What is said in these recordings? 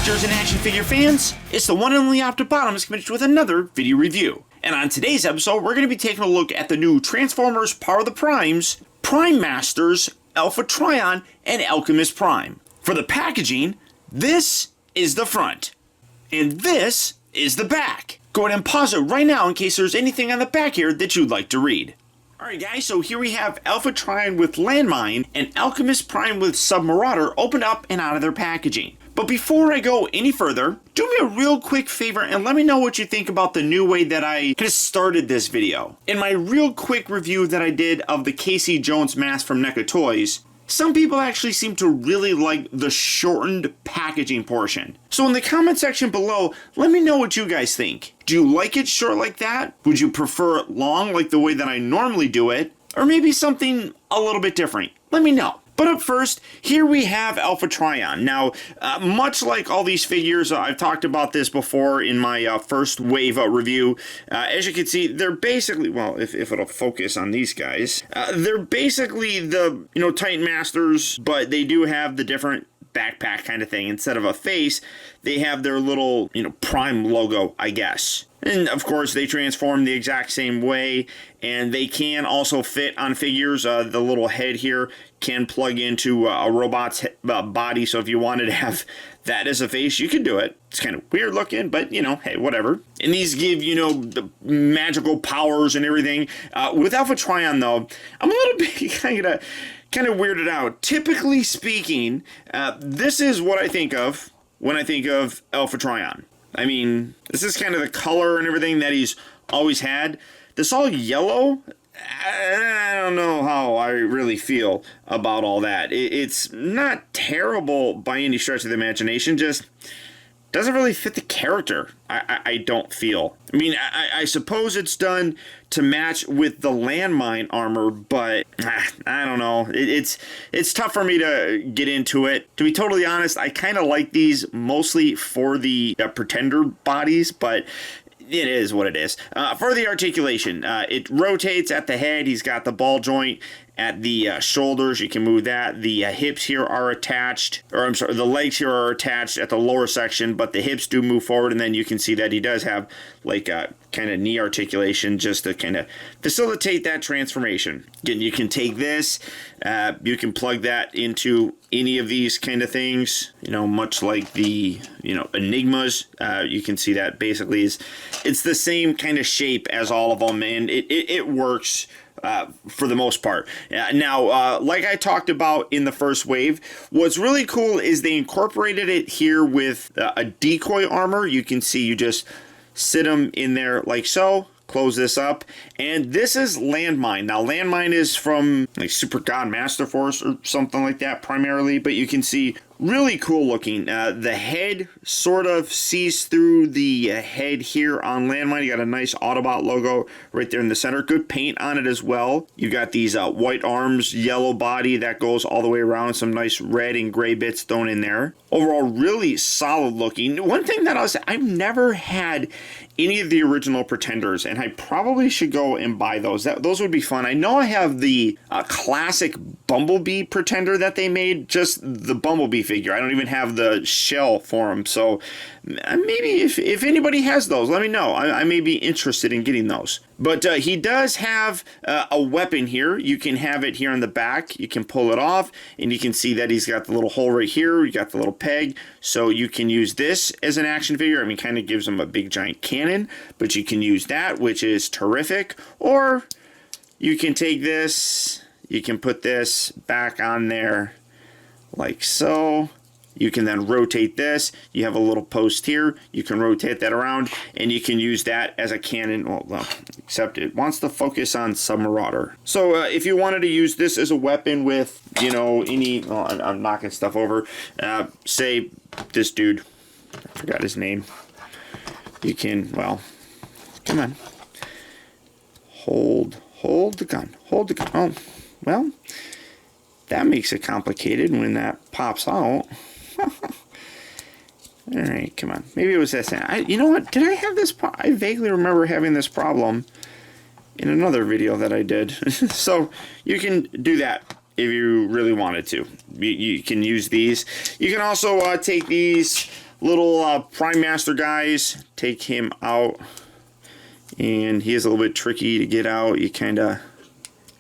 Doctors and action figure fans, it's the one and only Optibotimus coming with another video review. And on today's episode, we're going to be taking a look at the new Transformers Power of the Primes, Prime Masters, Alpha Trion, and Alchemist Prime. For the packaging, this is the front, and this is the back. Go ahead and pause it right now in case there's anything on the back here that you'd like to read. Alright guys, so here we have Alpha Trion with Landmine and Alchemist Prime with Submarauder opened up and out of their packaging. But before I go any further, do me a real quick favor and let me know what you think about the new way that I kind of started this video. In my real quick review that I did of the Casey Jones mask from NECA Toys, some people actually seem to really like the shortened packaging portion. So in the comment section below, let me know what you guys think. Do you like it short like that? Would you prefer it long like the way that I normally do it? Or maybe something a little bit different? Let me know. But up first, here we have Alpha Trion. Now, much like all these figures, I've talked about this before in my first wave review. As you can see, they're basically, well, if it'll focus on these guys, they're basically the, Titan Masters, but they do have the different backpack kind of thing. Instead of a face, they have their little, Prime logo, I guess. And of course, they transform the exact same way, and they can also fit on figures. The little head here can plug into a robot's body, so if you wanted to have that as a face, you could do it. It's kind of weird looking, but, hey, whatever. And these give, the magical powers and everything. With Alpha Trion, though, I'm a little bit kind of weirded out. Typically speaking, this is what I think of when I think of Alpha Trion. I mean, this is kind of the color and everything that he's always had. This all yellow, I don't know how I really feel about all that. It's not terrible by any stretch of the imagination, just doesn't really fit the character, I don't feel. I mean, I suppose it's done to match with the landmine armor, but I don't know. It's tough for me to get into it. To be totally honest, I kind of like these mostly for the pretender bodies, but it is what it is. For the articulation, it rotates at the head. He's got the ball joint at the shoulders. You can move that. The hips here are attached, or I'm sorry, the legs here are attached at the lower section, but the hips do move forward, and then you can see that he does have like a kind of knee articulation just to kind of facilitate that transformation. Again, you can take this, you can plug that into any of these kind of things, much like the, Enigmas. You can see that basically it's the same kind of shape as all of them, and it works for the most part. Now, like I talked about in the first wave, what's really cool is they incorporated it here with a decoy armor. You can see you just sit them in there like so. Close this up, and this is Landmine. Now, Landmine is from like Super God Master Force or something like that primarily, but you can see really cool looking. The head sort of sees through the head here on Landmine. You got a nice Autobot logo right there in the center. Good paint on it as well. You got these white arms, yellow body that goes all the way around. Some nice red and gray bits thrown in there. Overall, really solid looking. One thing that I've never had any of the original Pretenders, and I probably should go and buy those. Those would be fun. I know I have the classic Bumblebee Pretender that they made, just the Bumblebee figure. I don't even have the shell for him, so maybe if anybody has those, let me know. I may be interested in getting those. But he does have a weapon here. You can have it here on the back. You can pull it off, and you can see that he's got the little hole right here. You got the little peg, so you can use this as an action figure. I mean, kind of gives him a big giant cannon, but you can use that, which is terrific. Or you can take this, you can put this back on there like so. You can then rotate this. You have a little post here. You can rotate that around, and you can use that as a cannon. Well, except it wants to focus on Submarauder. So if you wanted to use this as a weapon with, any... Well, I'm knocking stuff over. Say this dude. I forgot his name. You can, well, come on. Hold the gun. Hold the gun. Oh, well, that makes it complicated when that pops out. Alright, come on. Maybe it was this. You know what? Did I have this? I vaguely remember having this problem in another video that I did. So you can do that if you really wanted to. You can use these. You can also take these little Prime Master guys. Take him out. And he is a little bit tricky to get out. You kind of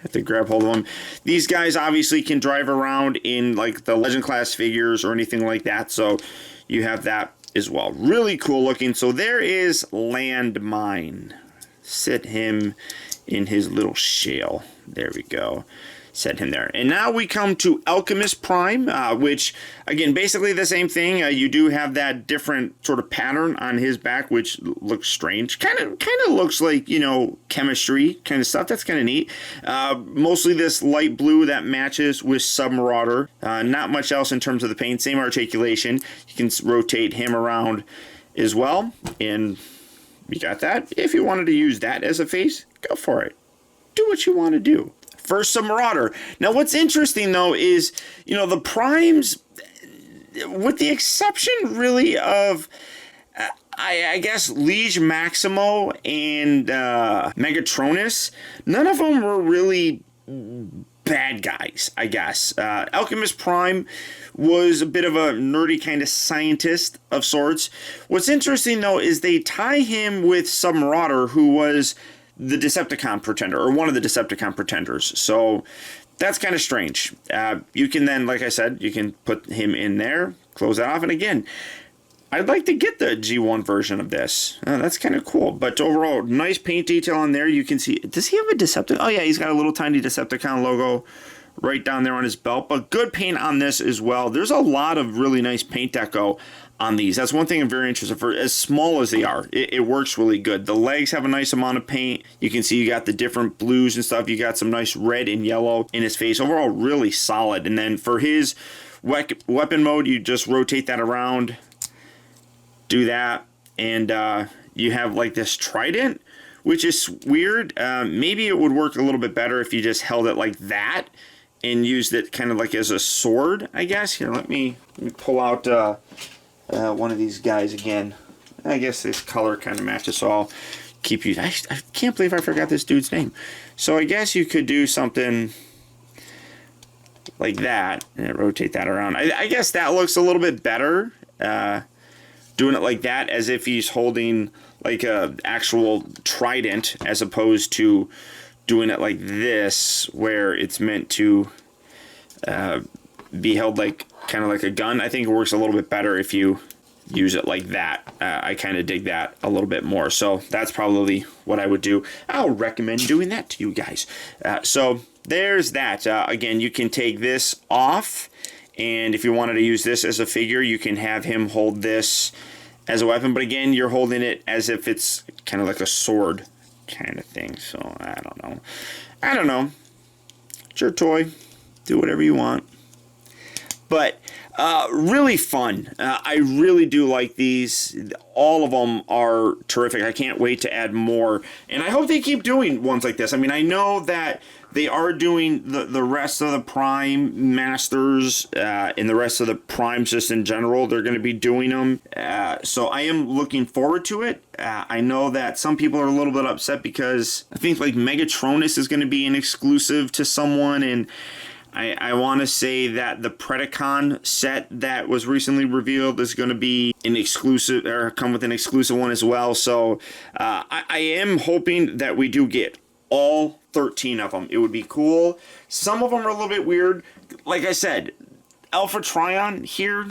have to grab hold of him. These guys obviously can drive around in like the Legend class figures or anything like that. So you have that as well. Really cool looking. So there is Landmine. Sit him in his little shell. There we go. Set him there. And now we come to Alchemist Prime, which, again, basically the same thing. You do have that different sort of pattern on his back, which looks strange. Kind of looks like, you know, chemistry kind of stuff. That's kind of neat. Mostly this light blue that matches with Submarauder. Not much else in terms of the paint. Same articulation. You can rotate him around as well. And you got that. If you wanted to use that as a face, go for it. Do what you want to do. First, Submarauder. Now, what's interesting, though, is, you know, the Primes, with the exception, really, of, I guess, Liege Maximo and Megatronus, none of them were really bad guys, I guess. Alchemist Prime was a bit of a nerdy kind of scientist of sorts. What's interesting, though, is they tie him with Submarauder, who was the Decepticon pretender, or one of the Decepticon pretenders. So that's kind of strange. You can then, like I said, you can put him in there, close that off, and again, I'd like to get the G1 version of this. That's kind of cool. But overall, nice paint detail on there. You can see, does he have a Decepticon? Oh yeah, he's got a little tiny Decepticon logo right down there on his belt. But good paint on this as well. There's a lot of really nice paint deco on these. That's one thing I'm very interested for. As small as they are, it works really good. The legs have a nice amount of paint. You can see you got the different blues and stuff. You got some nice red and yellow in his face. Overall, really solid. And then for his weapon mode, you just rotate that around, do that, and you have like this trident, which is weird. Maybe it would work a little bit better if you just held it like that and used it kind of like as a sword, I guess. Here, let me pull out one of these guys again. I guess this color kind of matches, so I'll keep using. I can't believe I forgot this dude's name. So I guess you could do something like that and rotate that around. I guess that looks a little bit better. Doing it like that, as if he's holding like a actual trident, as opposed to doing it like this, where it's meant to be held like kind of like a gun. I think it works a little bit better if you use it like that. I kind of dig that a little bit more. So that's probably what I would do. I'll recommend doing that to you guys. So there's that. Again, you can take this off, and if you wanted to use this as a figure, you can have him hold this as a weapon. But again, you're holding it as if it's kind of like a sword kind of thing. So I don't know. I don't know. It's your toy. Do whatever you want. But really fun. I really do like these. All of them are terrific. I can't wait to add more. And I hope they keep doing ones like this. I mean, I know that they are doing the rest of the Prime Masters and the rest of the Primes just in general. They're going to be doing them. So I am looking forward to it. I know that some people are a little bit upset because I think like Megatronus is going to be an exclusive to someone, and I want to say that the Predacon set that was recently revealed is going to be an exclusive, or come with an exclusive one as well. So I am hoping that we do get all 13 of them. It would be cool. Some of them are a little bit weird. Like I said, Alpha Trion here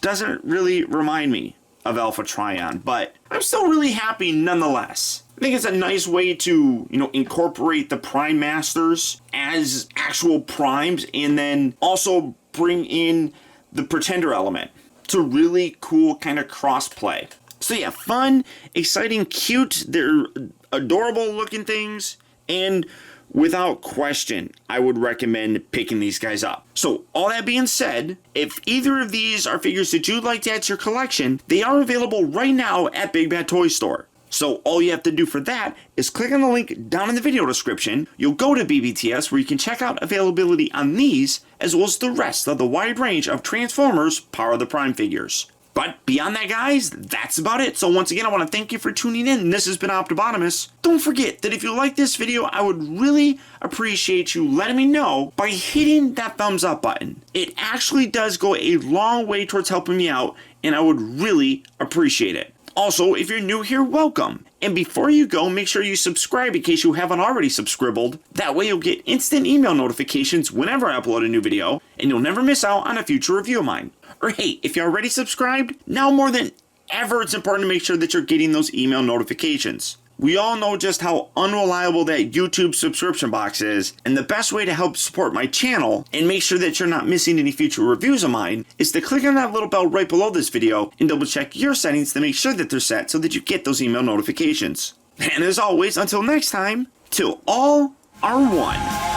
doesn't really remind me of Alpha Trion, but I'm still really happy nonetheless. I think it's a nice way to, you know, incorporate the Prime Masters as actual primes, and then also bring in the Pretender element. It's a really cool kind of cross-play. So yeah, fun, exciting, cute. They're adorable looking things, and without question, I would recommend picking these guys up. So all that being said, if either of these are figures that you'd like to add to your collection, they are available right now at Big Bad Toy Store. So all you have to do for that is click on the link down in the video description. You'll go to BBTS, where you can check out availability on these, as well as the rest of the wide range of Transformers Power of the Prime figures. But beyond that, guys, that's about it. So once again, I want to thank you for tuning in. This has been Optibotimus. Don't forget that if you like this video, I would really appreciate you letting me know by hitting that thumbs up button. It actually does go a long way towards helping me out and I would really appreciate it. Also, if you're new here, welcome. And before you go, make sure you subscribe in case you haven't already subscribed. That way you'll get instant email notifications whenever I upload a new video, and you'll never miss out on a future review of mine. Or hey, if you're already subscribed, now more than ever it's important to make sure that you're getting those email notifications. We all know just how unreliable that YouTube subscription box is, and the best way to help support my channel and make sure that you're not missing any future reviews of mine is to click on that little bell right below this video and double check your settings to make sure that they're set so that you get those email notifications. And as always, until next time, till all are one.